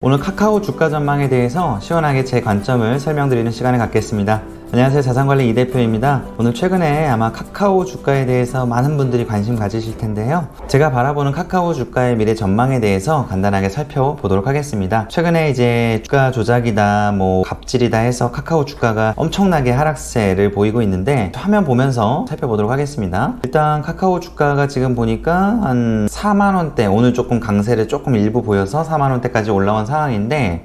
오늘 카카오 주가 전망에 대해서 시원하게 제 관점을 설명드리는 시간을 갖겠습니다. 안녕하세요, 자산관리 이 대표입니다. 오늘 최근에 아마 카카오 주가에 대해서 많은 분들이 관심 가지실 텐데요. 제가 바라보는 카카오 주가의 미래 전망에 대해서 간단하게 살펴보도록 하겠습니다. 최근에 이제 주가 조작이다, 갑질이다 해서 카카오 주가가 엄청나게 하락세를 보이고 있는데 화면 보면서 살펴보도록 하겠습니다. 일단 카카오 주가가 지금 보니까 한 4만원대, 오늘 조금 강세를 조금 일부 보여서 4만원대까지 올라온 상황인데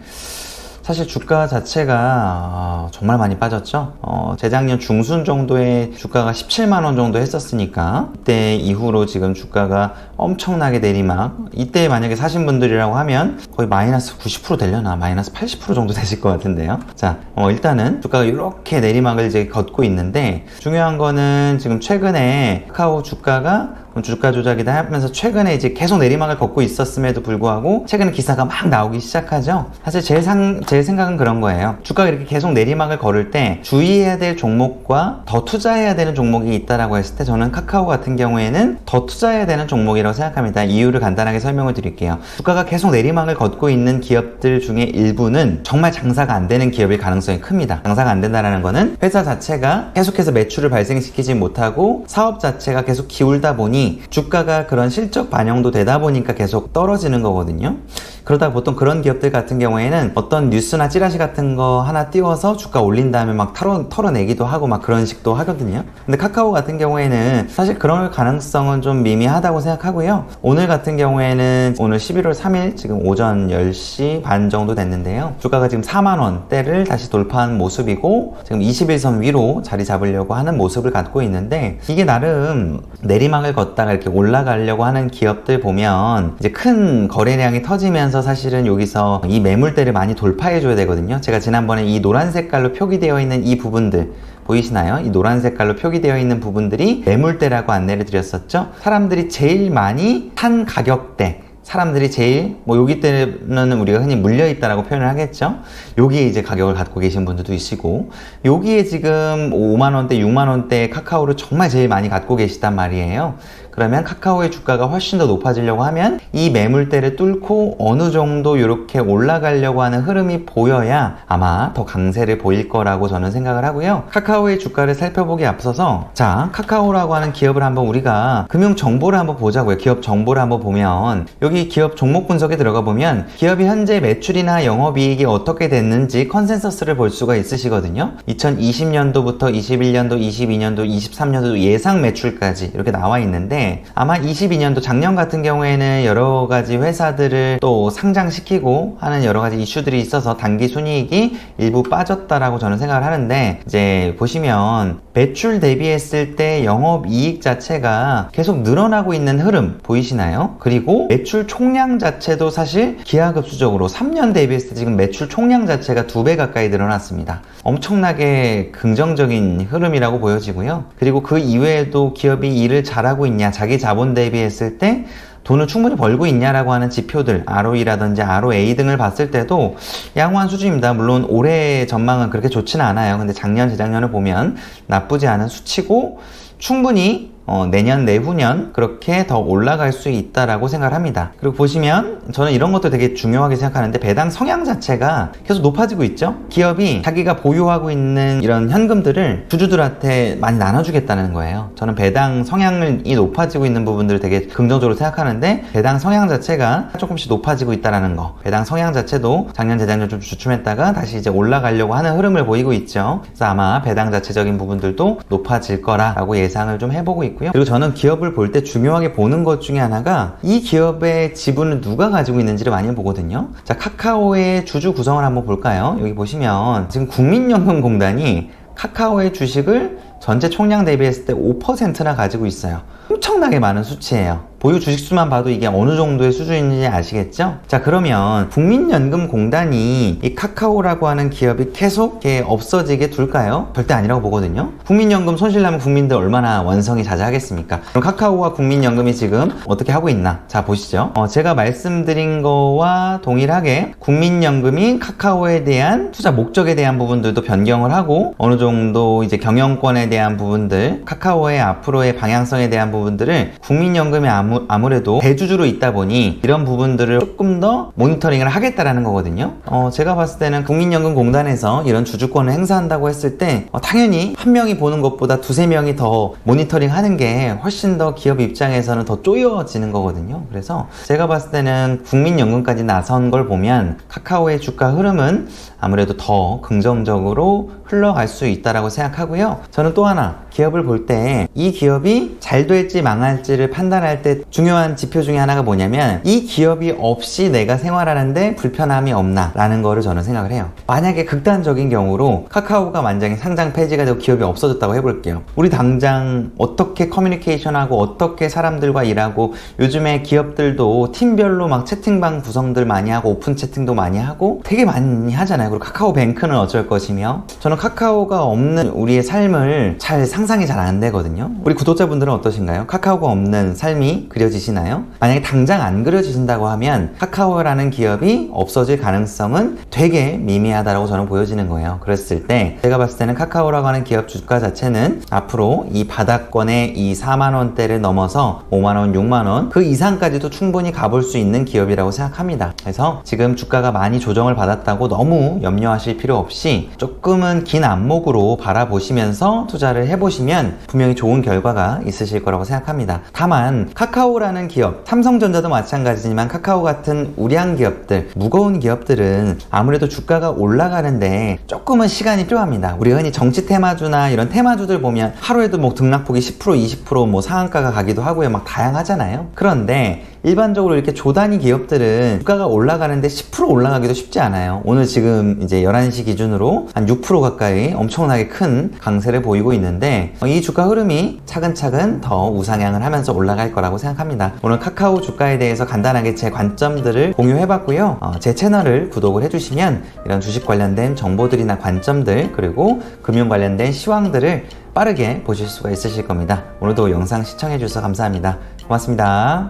사실 주가 자체가 정말 많이 빠졌죠. 재작년 중순 정도에 주가가 17만원 정도 했었으니까 이때 이후로 지금 주가가 엄청나게 내리막, 이때 만약에 사신 분들이라고 하면 거의 마이너스 90% 되려나 마이너스 80% 정도 되실 것 같은데요. 자, 일단은 주가가 이렇게 내리막을 이제 걷고 있는데 중요한 거는 지금 최근에 카카오 주가가 주가 조작이다 하면서 최근에 이제 계속 내리막을 걷고 있었음에도 불구하고 최근에 기사가 막 나오기 시작하죠. 사실 제 생각은 그런 거예요. 주가가 이렇게 계속 내리막을 걸을 때 주의해야 될 종목과 더 투자해야 되는 종목이 있다라고 했을 때 저는 카카오 같은 경우에는 더 투자해야 되는 종목이라고 생각합니다. 이유를 간단하게 설명을 드릴게요. 주가가 계속 내리막을 걷고 있는 기업들 중에 일부는 정말 장사가 안 되는 기업일 가능성이 큽니다. 장사가 안 된다는 거는 회사 자체가 계속해서 매출을 발생시키지 못하고 사업 자체가 계속 기울다 보니 주가가 그런 실적 반영도 되다 보니까 계속 떨어지는 거거든요. 그러다 보통 그런 기업들 같은 경우에는 어떤 뉴스나 찌라시 같은 거 하나 띄워서 주가 올린 다음에 막 털어내기도 하고 막 그런 식도 하거든요. 근데 카카오 같은 경우에는 사실 그런 가능성은 좀 미미하다고 생각하고요. 오늘 같은 경우에는 오늘 11월 3일 지금 오전 10시 반 정도 됐는데요. 주가가 지금 4만원대를 다시 돌파한 모습이고 지금 21선 위로 자리 잡으려고 하는 모습을 갖고 있는데 이게 나름 내리막을 걷다가 이렇게 올라가려고 하는 기업들 보면 이제 큰 거래량이 터지면서 사실은 여기서 이 매물대를 많이 돌파해 줘야 되거든요. 제가 지난번에 이 노란 색깔로 표기되어 있는 이 부분들 보이시나요? 이 노란 색깔로 표기되어 있는 부분들이 매물대라고 안내를 드렸었죠. 사람들이 제일 많이 산 가격대, 사람들이 제일 여기 때는 우리가 흔히 물려있다라고 표현을 하겠죠. 여기에 이제 가격을 갖고 계신 분들도 있으시고 여기에 지금 5만원대 6만원대 카카오를 정말 제일 많이 갖고 계시단 말이에요. 그러면 카카오의 주가가 훨씬 더 높아지려고 하면 이 매물대를 뚫고 어느 정도 이렇게 올라가려고 하는 흐름이 보여야 아마 더 강세를 보일 거라고 저는 생각을 하고요. 카카오의 주가를 살펴보기 앞서서 자, 카카오라고 하는 기업을 한번 우리가 금융 정보를 한번 보자고요. 기업 정보를 한번 보면 여기 기업 종목 분석에 들어가 보면 기업이 현재 매출이나 영업이익이 어떻게 됐는지 컨센서스를 볼 수가 있으시거든요. 2020년도부터 21년도, 22년도, 23년도 예상 매출까지 이렇게 나와 있는데 아마 22년도 작년 같은 경우에는 여러 가지 회사들을 또 상장시키고 하는 여러 가지 이슈들이 있어서 단기 순이익이 일부 빠졌다라고 저는 생각을 하는데 이제 보시면 매출 대비했을 때 영업이익 자체가 계속 늘어나고 있는 흐름 보이시나요? 그리고 매출 총량 자체도 사실 기하급수적으로 3년 대비했을 때 지금 매출 총량 자체가 2배 가까이 늘어났습니다. 엄청나게 긍정적인 흐름이라고 보여지고요. 그리고 그 이외에도 기업이 일을 잘하고 있냐, 자기 자본 대비했을 때 돈을 충분히 벌고 있냐라고 하는 지표들, ROE라든지 ROA 등을 봤을 때도 양호한 수준입니다. 물론 올해 전망은 그렇게 좋지는 않아요. 근데 작년, 재작년을 보면 나쁘지 않은 수치고 충분히 내년, 내후년 그렇게 더 올라갈 수 있다라고 생각을 합니다. 그리고 보시면 저는 이런 것도 되게 중요하게 생각하는데 배당 성향 자체가 계속 높아지고 있죠. 기업이 자기가 보유하고 있는 이런 현금들을 주주들한테 많이 나눠주겠다는 거예요. 저는 배당 성향이 높아지고 있는 부분들을 되게 긍정적으로 생각하는데 배당 성향 자체가 조금씩 높아지고 있다는 거, 배당 성향 자체도 작년, 재작년 좀 주춤했다가 다시 이제 올라가려고 하는 흐름을 보이고 있죠. 그래서 아마 배당 자체적인 부분들도 높아질 거라고 예상을 좀 해보고 있고요. 그리고 저는 기업을 볼 때 중요하게 보는 것 중에 하나가 이 기업의 지분을 누가 가지고 있는지를 많이 보거든요. 자, 카카오의 주주 구성을 한번 볼까요? 여기 보시면 지금 국민연금공단이 카카오의 주식을 전체 총량 대비했을 때 5%나 가지고 있어요. 엄청나게 많은 수치예요. 보유 주식수만 봐도 이게 어느 정도의 수준인지 아시겠죠? 자, 그러면 국민연금공단이 이 카카오라고 하는 기업이 계속 없어지게 둘까요? 절대 아니라고 보거든요. 국민연금 손실나면 국민들 얼마나 원성이 자자하겠습니까? 그럼 카카오와 국민연금이 지금 어떻게 하고 있나? 자, 보시죠. 제가 말씀드린 거와 동일하게 국민연금이 카카오에 대한 투자 목적에 대한 부분들도 변경을 하고 어느 정도 이제 경영권에 대한 부분들, 카카오의 앞으로의 방향성에 대한 부분들을 국민연금의 암호 아무래도 대주주로 있다 보니 이런 부분들을 조금 더 모니터링을 하겠다라는 거거든요. 제가 봤을 때는 국민연금공단에서 이런 주주권을 행사한다고 했을 때 당연히 한 명이 보는 것보다 두세 명이 더 모니터링 하는 게 훨씬 더 기업 입장에서는 더 쪼여지는 거거든요. 그래서 제가 봤을 때는 국민연금까지 나선 걸 보면 카카오의 주가 흐름은 아무래도 더 긍정적으로 흘러갈 수 있다라고 생각하고요. 저는 또 하나 기업을 볼 때 이 기업이 잘 될지 망할지를 판단할 때 중요한 지표 중에 하나가 뭐냐면 이 기업이 없이 내가 생활하는데 불편함이 없나 라는 거를 저는 생각을 해요. 만약에 극단적인 경우로 카카오가 만약에 상장 폐지가 되고 기업이 없어졌다고 해볼게요. 우리 당장 어떻게 커뮤니케이션하고 어떻게 사람들과 일하고, 요즘에 기업들도 팀별로 막 채팅방 구성들 많이 하고 오픈 채팅도 많이 하고 되게 많이 하잖아요. 그리고 카카오뱅크는 어쩔 것이며, 저는 카카오가 없는 우리의 삶을 잘 상상이 잘 안 되거든요. 우리 구독자분들은 어떠신가요? 카카오가 없는 삶이 그려지시나요? 만약에 당장 안 그려지신다고 하면 카카오라는 기업이 없어질 가능성은 되게 미미하다라고 저는 보여지는 거예요. 그랬을 때 제가 봤을 때는 카카오라고 하는 기업 주가 자체는 앞으로 이 바닥권의 이 4만원대를 넘어서 5만원, 6만원 그 이상까지도 충분히 가볼 수 있는 기업이라고 생각합니다. 그래서 지금 주가가 많이 조정을 받았다고 너무 염려하실 필요 없이 조금은 긴 안목으로 바라보시면서 투자를 해보시면 분명히 좋은 결과가 있으실 거라고 생각합니다. 다만 카카오라는 기업, 삼성전자도 마찬가지지만 카카오 같은 우량 기업들, 무거운 기업들은 아무래도 주가가 올라가는데 조금은 시간이 필요합니다. 우리 흔히 정치 테마주나 이런 테마주들 보면 하루에도 뭐 등락폭이 10%, 20% 뭐 상한가가 가기도 하고요. 막 다양하잖아요. 그런데 일반적으로 이렇게 조단위 기업들은 주가가 올라가는데 10% 올라가기도 쉽지 않아요. 오늘 지금 이제 11시 기준으로 한 6% 가까이 엄청나게 큰 강세를 보이고 있는데 이 주가 흐름이 차근차근 더 우상향을 하면서 올라갈 거라고 생각합니다. 오늘 카카오 주가에 대해서 간단하게 제 관점들을 공유해봤고요. 제 채널을 구독을 해주시면 이런 주식 관련된 정보들이나 관점들, 그리고 금융 관련된 시황들을 빠르게 보실 수가 있으실 겁니다. 오늘도 영상 시청해주셔서 감사합니다. 고맙습니다.